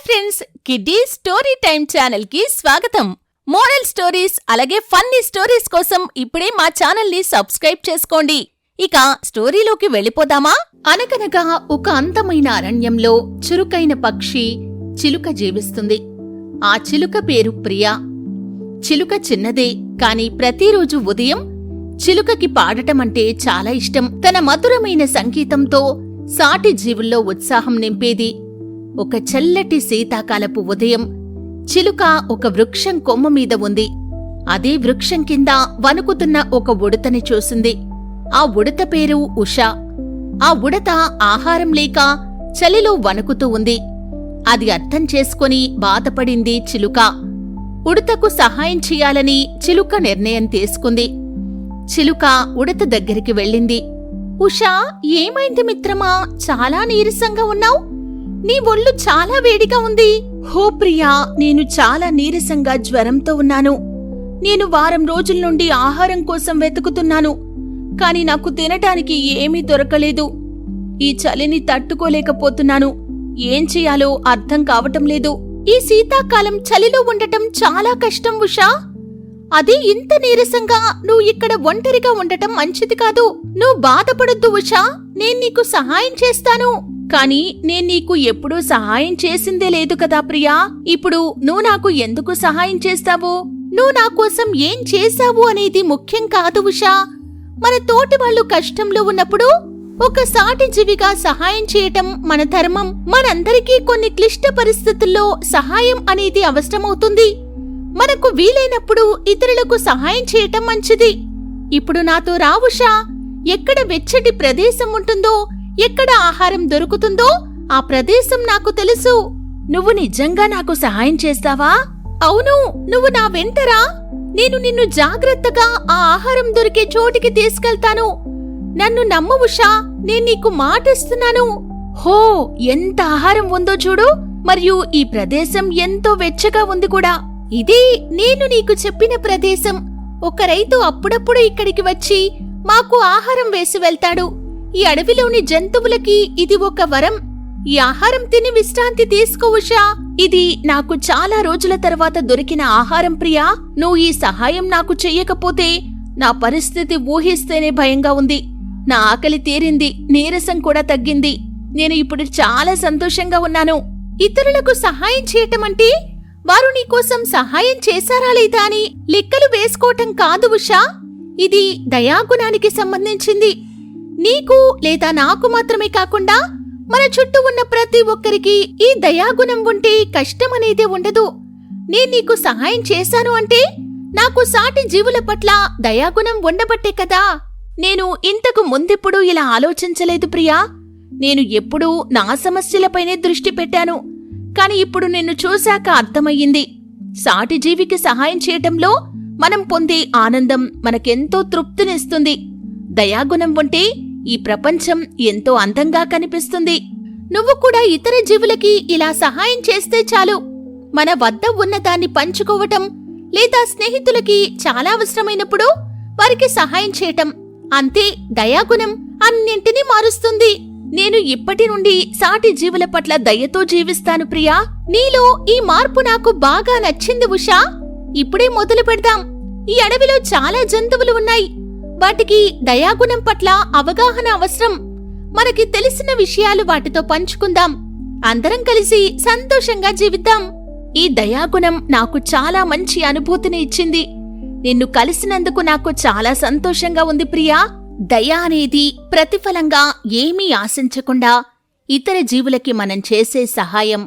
Friends, kiddie story time channel కి స్వాగతం. Moral stories అలాగే ఫన్నీ స్టోరీస్ కోసం ఇప్పుడే మా ఛానల్ ని సబ్స్క్రైబ్ చేసుకోండి. ఇక స్టోరీలోకి వెళ్ళిపోదామా? అనగనగా ఒక అందమైన అరణ్యంలో చురుకైన పక్షి చిలుక జీవిస్తుంది. ఆ చిలుక పేరు ప్రియా. చిలుక చిన్నదే, కాని ప్రతిరోజు ఉదయం చిలుకకి పాడటమంటే చాలా ఇష్టం. తన మధురమైన సంగీతంతో సాటి జీవుల్లో ఉత్సాహం నింపేది. ఒక చల్లటి శీతాకాలపు ఉదయం చిలుక ఒక వృక్షం కొమ్మ మీద ఉంది. అదే వృక్షం కింద వణుకుతున్న ఒక ఉడతని చూసింది. ఆ ఉడత పేరు ఉషా. ఆ ఉడత ఆహారం లేక చలిలో వణుకుతూ ఉంది. అది అర్థం చేసుకుని బాధపడింది చిలుక. ఉడతకు సహాయం చెయ్యాలని చిలుక నిర్ణయం తీసుకుంది. చిలుక ఉడత దగ్గరికి వెళ్ళింది. ఉషా, ఏమైంది మిత్రమా? చాలా నీరసంగా ఉన్నావ్. నీ ఒళ్ళు చాలా వేడిగా ఉంది. హో ప్రియా, నేను చాలా నీరసంగా జ్వరంతో ఉన్నాను. నేను వారం రోజుల నుండి ఆహారం కోసం వెతుకుతున్నాను, కాని నాకు తినటానికి ఏమీ దొరకలేదు. ఈ చలిని తట్టుకోలేకపోతున్నాను. ఏం చెయ్యాలో అర్థం కావటం లేదు. ఈ శీతాకాలం చలిలో ఉండటం చాలా కష్టం ఉషా. అది ఇంత నీరసంగా నువ్వు ఇక్కడ ఒంటరిగా ఉండటం మంచిది కాదు. నువ్వు బాధపడొద్దు ఉషా, నేను నీకు సహాయం చేస్తాను. కాని నేను నీకు ఎప్పుడూ సహాయం చేసిందే లేదు కదా ప్రియా. ఇప్పుడు నువ్వు నాకు ఎందుకు సహాయం చేస్తావు? నువ్వు నా కోసం ఏం చేశావు అనేది ముఖ్యం కాదు ఉషా. మన తోటి వాళ్ళు కష్టంలో ఉన్నప్పుడు ఒక సాటి జీవిగా సహాయం చేయటం మన ధర్మం. మనందరికీ కొన్ని క్లిష్ట పరిస్థితుల్లో సహాయం అనేది అవసరమవుతుంది. మనకు వీలైనప్పుడు ఇతరులకు సహాయం చేయటం మంచిది. ఇప్పుడు నాతో రా ఉషా. ఎక్కడ వెచ్చటి ప్రదేశం ఉంటుందో, ఎక్కడ ఆహారం దొరుకుతుందో ఆ ప్రదేశం నాకు తెలుసు. నువ్వు నిజంగా నాకు సహాయం చేస్తావా? అవును, నువ్వు నా వెంటరా. నేను నిన్ను జాగ్రత్తగా ఆ ఆహారం దొరికే చోటికి తీసుకెళ్తాను. నన్ను నమ్ము ఉషా, నేను నీకు మాటిస్తున్నాను. హో, ఎంత ఆహారం ఉందో చూడు. మరియు ఈ ప్రదేశం ఎంతో వెచ్చగా ఉంది కూడా. ఇదే నేను నీకు చెప్పిన ప్రదేశం. ఒక రైతు అప్పుడప్పుడు ఇక్కడికి వచ్చి మాకు ఆహారం వేసి వెళ్తాడు. ఈ అడవిలోని జంతువులకి ఇది ఒక వరం. ఈ ఆహారం తిని విశ్రాంతి తీసుకో ఉషా. ఇది నాకు చాలా రోజుల తర్వాత దొరికిన ఆహారం ప్రియా. నువ్వు ఈ సహాయం నాకు చెయ్యకపోతే నా పరిస్థితి ఊహిస్తేనే భయంగా ఉంది. నా ఆకలి తీరింది, నీరసం కూడా తగ్గింది. నేను ఇప్పుడు చాలా సంతోషంగా ఉన్నాను. ఇతరులకు సహాయం చేయటమంటే వారు నీకోసం సహాయం చేశారా లేదా అని లెక్కలు వేసుకోవటం కాదు ఉషా. ఇది దయాగుణానికి సంబంధించింది. నీకు లేదా నాకు మాత్రమే కాకుండా మన చుట్టూ ఉన్న ప్రతి ఒక్కరికి ఈ దయాగుణం ఉంటే కష్టమనేదే ఉండదు. నేను నీకు సహాయం చేశాను అంటే నాకు సాటి జీవుల పట్ల దయాగుణం ఉండబట్టే కదా. నేను ఇంతకు ముందెప్పుడూ ఇలా ఆలోచించలేదు ప్రియా. నేను ఎప్పుడూ నా సమస్యలపైనే దృష్టి పెట్టాను. కాని ఇప్పుడు నిన్ను చూశాక అర్థమయ్యింది. సాటి జీవికి సహాయం చేయటంలో మనం పొందే ఆనందం మనకెంతో తృప్తినిస్తుంది. దయాగుణం ఉంటే ఈ ప్రపంచం ఎంతో అందంగా కనిపిస్తుంది. నువ్వు కూడా ఇతర జీవులకి ఇలా సహాయం చేస్తే చాలు. మన వద్ద ఉన్నదాన్ని పంచుకోవటం లేదా స్నేహితులకి చాలా అవసరమైనప్పుడు వారికి సహాయం చేయటం, అంతే దయాగుణం అన్నింటినీ మారుస్తుంది. నేను ఇప్పటి నుండి సాటి జీవుల పట్ల దయతో జీవిస్తాను ప్రియా. నీలో ఈ మార్పు నాకు బాగా నచ్చింది ఉషా. ఇప్పుడే మొదలు పెడదాం. ఈ అడవిలో చాలా జంతువులు ఉన్నాయి. వాటికి దయాగుణం పట్ల అవగాహన అవసరం. మనకి తెలిసిన విషయాలు వాటితో పంచుకుందాం. అందరం కలిసి సంతోషంగా జీవిద్దాం. ఈ దయాగుణం నాకు చాలా మంచి అనుభూతిని ఇచ్చింది. నిన్ను కలిసినందుకు నాకు చాలా సంతోషంగా ఉంది ప్రియా. దయ అనేది ప్రతిఫలంగా ఏమీ ఆశించకుండా ఇతర జీవులకి మనం చేసే సహాయం.